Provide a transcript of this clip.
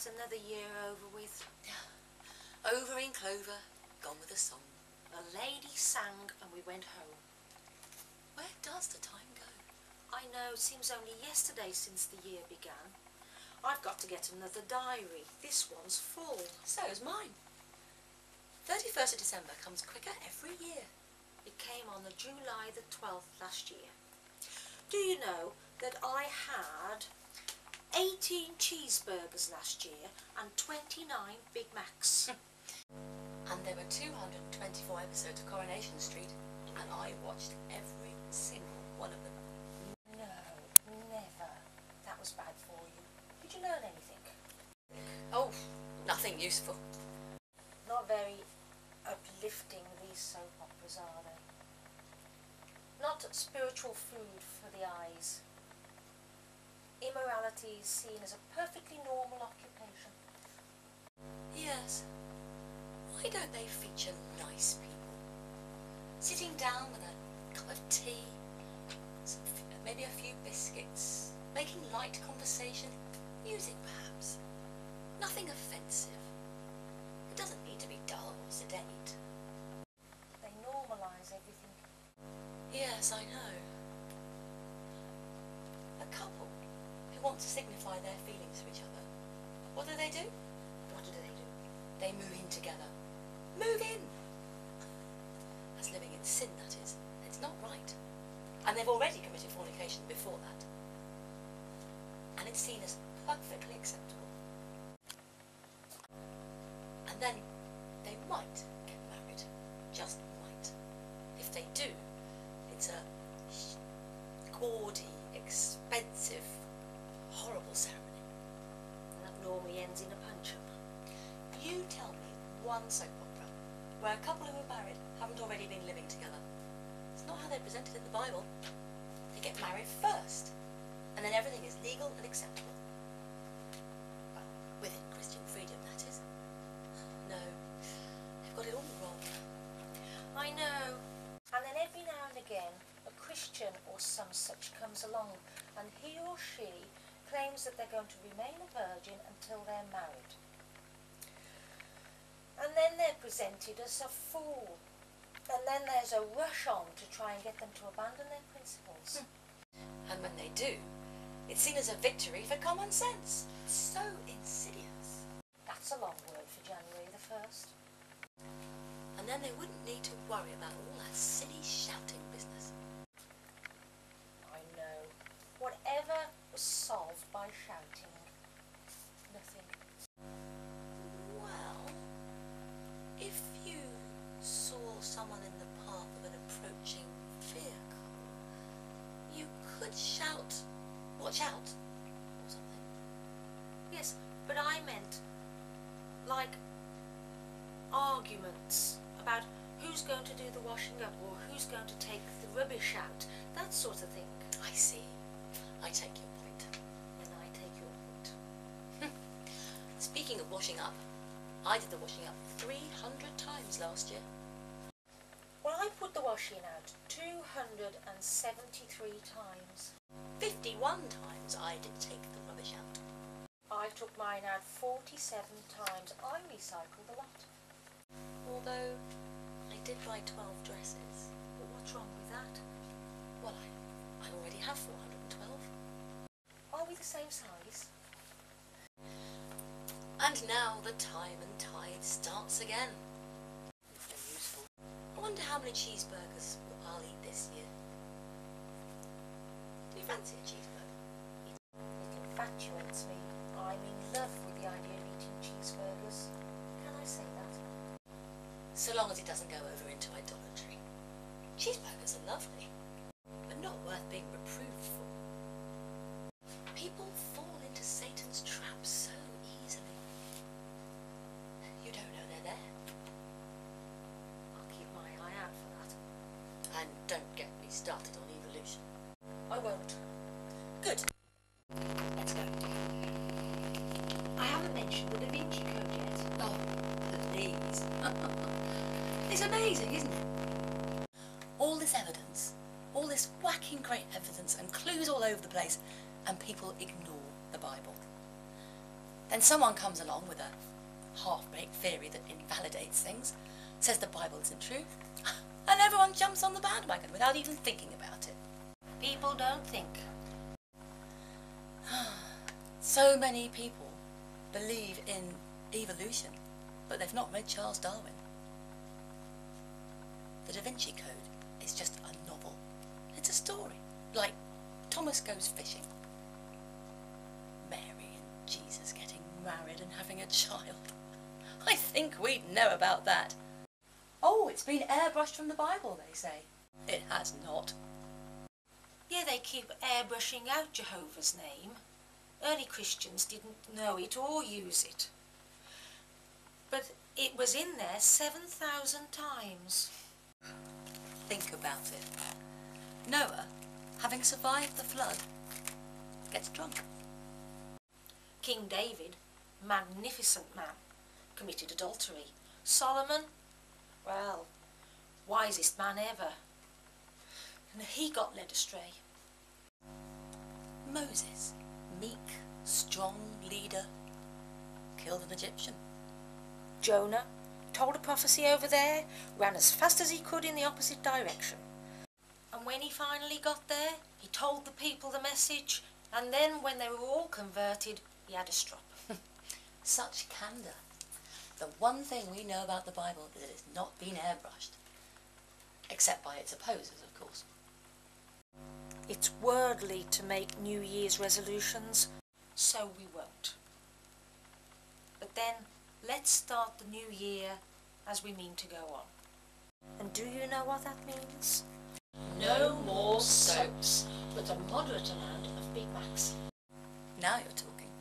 get another year over with. Over in clover, gone with a song. A lady sang and we went home. Where does the time go? I know, it seems only yesterday since the year began. I've got to get another diary. This one's full. So is mine. 31st of December comes quicker every year. It came on the July the 12th last year. Do you know that I had 18 cheeseburgers last year and 29 Big Macs? And there were 224 episodes of Coronation Street, and I watched every single one of them. No, never. That was bad for you. Did you learn anything? Oh, nothing useful. Not very uplifting, these soap operas, are they? Not spiritual food for the eyes. Immorality is seen as a perfectly normal occupation. Yes. Why don't they feature nice people? Sitting down with a cup of tea, maybe a few biscuits, making light conversation, music perhaps. Nothing offensive. It doesn't need to be dull or sedate. They normalise everything. Yes, I know. A couple who want to signify their feelings for each other. What do? What do they do? They move in together. Move in! That's living in sin, that is. It's not right. And they've already committed fornication before that. And it's seen as perfectly acceptable. And then they might get married. Just might. If they do, it's a gaudy, expensive, horrible ceremony. That normally ends in a punch-up. You tell me one soap opera where a couple who are married haven't already been living together. It's not how they're presented in the Bible. They get married first, and then everything is legal and acceptable. Well, within Christian freedom, that is. No, they've got it all wrong. I know. And then every now and again, a Christian or some such comes along, and he or she claims that they're going to remain a virgin until they're married. And then they're presented as a fool. And then there's a rush on to try and get them to abandon their principles. And when they do, it's seen as a victory for common sense. It's so insidious. That's a long word for January the 1st. And then they wouldn't need to worry about all that silly shouting business. I know. Whatever was solved by shouting? Nothing. Well, if you saw someone in the path of an approaching vehicle, you could shout, "Watch out," or something. Yes, but I meant like arguments about who's going to do the washing up or who's going to take the rubbish out, that sort of thing. I see. I take your point. And I take your point. Speaking of washing up, I did the washing up 300 times last year. Well, I put the washing out 273 times. 51 times I did take the rubbish out. I took mine out 47 times. I recycled a lot. Although I did buy 12 dresses. But what's wrong with that? Well, I already have 412. Are we the same size? And now the time and tide starts again. It's so useful. I wonder how many cheeseburgers I'll eat this year. Do you fancy a cheeseburger? It infatuates me. I'm in love with the idea of eating cheeseburgers. Can I say that? So long as it doesn't go over into idolatry. Cheeseburgers are lovely, but not worth being reproved for. People fall into Satan's trap so easily. You don't know they're there. I'll keep my eye out for that. And don't get me started on evolution. I won't. Good. Let's go. I haven't mentioned the Da Vinci Code yet. Oh, please. It's amazing, isn't it? All this evidence, all this whacking great evidence and clues all over the place, and people ignore the Bible. Then someone comes along with a half-baked theory that invalidates things, says the Bible isn't true, and everyone jumps on the bandwagon without even thinking about it. People don't think. So many people believe in evolution, but they've not read Charles Darwin. The Da Vinci Code is just a novel. It's a story, like Thomas Goes Fishing, Mary and Jesus getting married and having a child. I think we'd know about that. Oh, it's been airbrushed from the Bible, they say. It has not. Yeah, they keep airbrushing out Jehovah's name. Early Christians didn't know it or use it. But it was in there 7,000 times. Think about it. Noah, having survived the flood, gets drunk. King David, magnificent man, committed adultery. Solomon, well, wisest man ever. And he got led astray. Moses, meek, strong leader, killed an Egyptian. Jonah told a prophecy over there, ran as fast as he could in the opposite direction. And when he finally got there, he told the people the message, and then when they were all converted, he had a strop. Such candour. The one thing we know about the Bible is that it's not been airbrushed. Except by its opposers, of course. It's worldly to make New Year's resolutions, so we won't. But then, let's start the new year as we mean to go on. And do you know what that means? No more soaps, but a moderate amount of Big Macs. Now you're talking.